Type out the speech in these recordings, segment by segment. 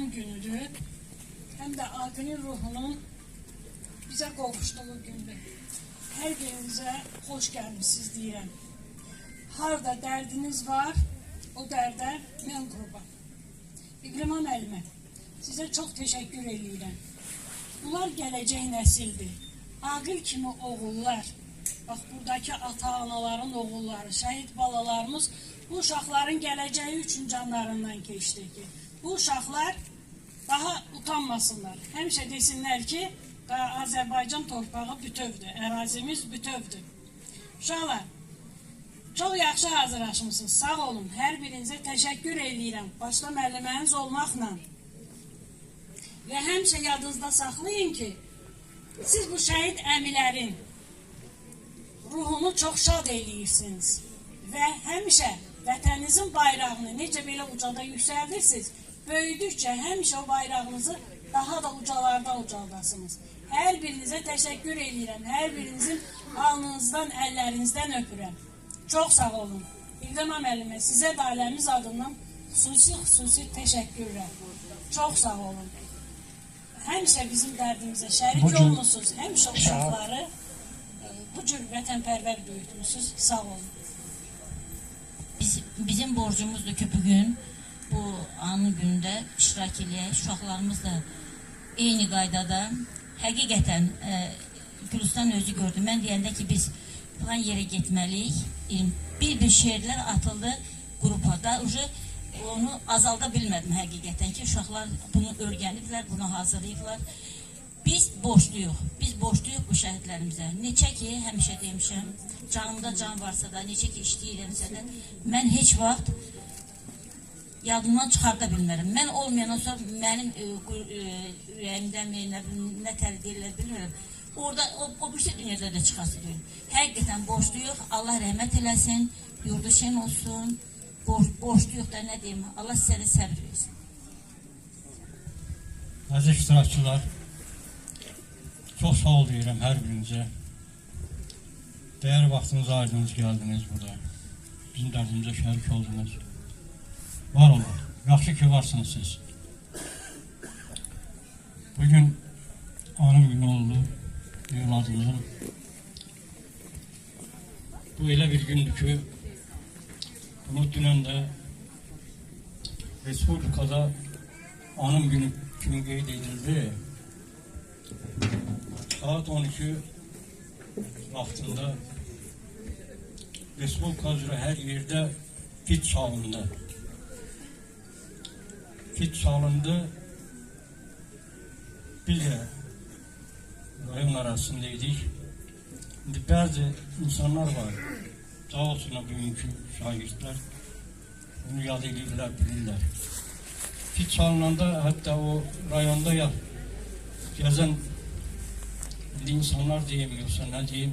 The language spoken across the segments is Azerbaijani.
Aqilin günüdür. Həm də Aqilin ruhunun bizə qovuşduğu gündür. Hər birinizə xoş gəlmişsiniz deyirəm. Harda dərdiniz var, o dərdə mən qurban. İqlimə müəllimə, sizə çox təşəkkür edirəm. Bunlar gələcək nəsildir. Aqil kimi oğullar, bax buradakı ata-anaların oğulları, şəhid balalarımız bu uşaqların gələcəyi üçün canlarından keçdi ki, bu uşaqlar daha utanmasınlar. Həmişə desinlər ki, Azərbaycan torpağı bütövdür, ərazimiz bütövdür. Uşaqlar, çox yaxşı hazırlaşmışsınız, sağ olun. Hər birinizə təşəkkür edirəm, başda müəlliməniz olmaqla. Və həmişə yadınızda saxlayın ki, siz bu şəhid əmilərin ruhunu çox şad eləyirsiniz və həmişə vətəninizin bayrağını necə belə ucada yüksəldirsiniz, böyüdükcə həmişə o bayrağınızı daha da ucalarda ucaldasınız. Hər birinizə təşəkkür edirəm, hər birinizin alnınızdan, əllərinizdən öpürəm. Çox sağ olun. İqlimə müəllimə, sizə də ailəmiz adından xüsusi təşəkkürlər. Çox sağ olun. Həmişə bizim dərdimizə şərik olmuşsunuz, həmişə uşaqları bu cür vətənpərvər böyütmüşsünüz. Sağ olun. Bizim borcumuzdur ki, bugün bu anın günündə iştirak eləyək. Uşaqlarımız da eyni qaydada. Həqiqətən Gülüstan özü gördü. Mən deyəndə ki, biz falan yerə getməliyik. Bir şeirlər atıldı qrupada. Onu azalda bilmədim həqiqətən ki, uşaqlar bunu öyrəniblər, bunu hazırlayıblar. Biz borçluyuq. Biz borçluyuq bu şəhidlərimizə. Neçə ki, həmişə demişəm, canımda can varsa da, neçə ki işləyirəmsə də, mən heç vaxt yadımdan çıxarda bilmərəm. Mən olmayandan sonra mənim ürəyimdən nə təli deyirlər bilmirəm. Orada o bir şey dünyada da çıxası deyil. Həqiqətən borçluyuq. Allah rəhmət eləsin, yurdu şen olsun. Borçluyuq da nə deyim, Allah sizə də səbir versin. Əziz iştirakçılar, çox sağ ol deyirəm hər birinizə. Dəyər vaxtınızı ayırdınız, gəldiniz burada. Bizim dərdimizə şərik oldunuz. Var olun, yaxşı ki varsınız siz. Bugün anım günü oldu, evladımızın. Bu elə bir gündür ki, bunu dünən də Respublikada anım günü kimi qeyd edildi. Saat 12 vaxtında Respublika üzrə hər yerdə fit çalındı. Fit çalındı. Biz də rayon arasındaydık. İndi bəzi insanlar var, sağ olsunlar bugünkü şagirdlər, bunu yad edirlər, bilirlər. Fit çalınanda hətta o rayonda gəzən insanlar deyim, yoxsa nə deyim,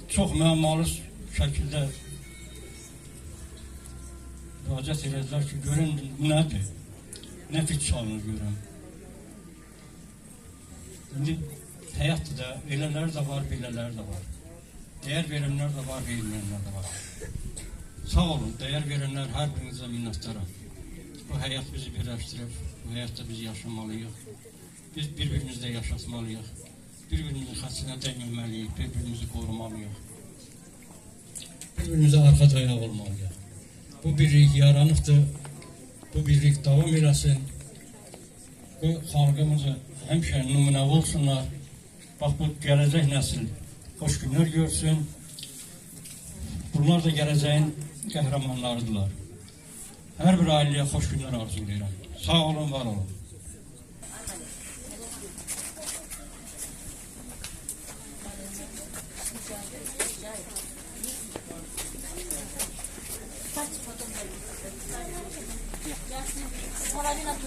çox müəmmalı şəkildə müraciət edilər ki, görün nədir, nə fit çalınır görün. İndi həyatda da elələr də var, belələr də var. Dəyər verənlər də var, verilməyənlər də var. Sağ olun, dəyər verənlər hər birinizə minnətdaram. Bu həyat bizi birləşdirib, bu həyatda biz yaşamalıyıq. Biz bir-birimizdə yaşatmalıyıq. Bir-birimizin xəstəsinə dəyməliyik, bir-birimizi qorumalıyıq. Bir-birimizə arxa dayaq olmalıyıq. Bu birlik yaranıqdır, bu birlik davam eləsin. Bu xalqımızı həmişə nümunəvi olsunlar. Bax, bu gələcək nəsil xoş günlər görsün. Bunlar da gələcəyin qəhrəmanlarıdırlar. Hər bir ailəyə xoş günlər arzulayıram. Sağ olun, var olun. Polowina tu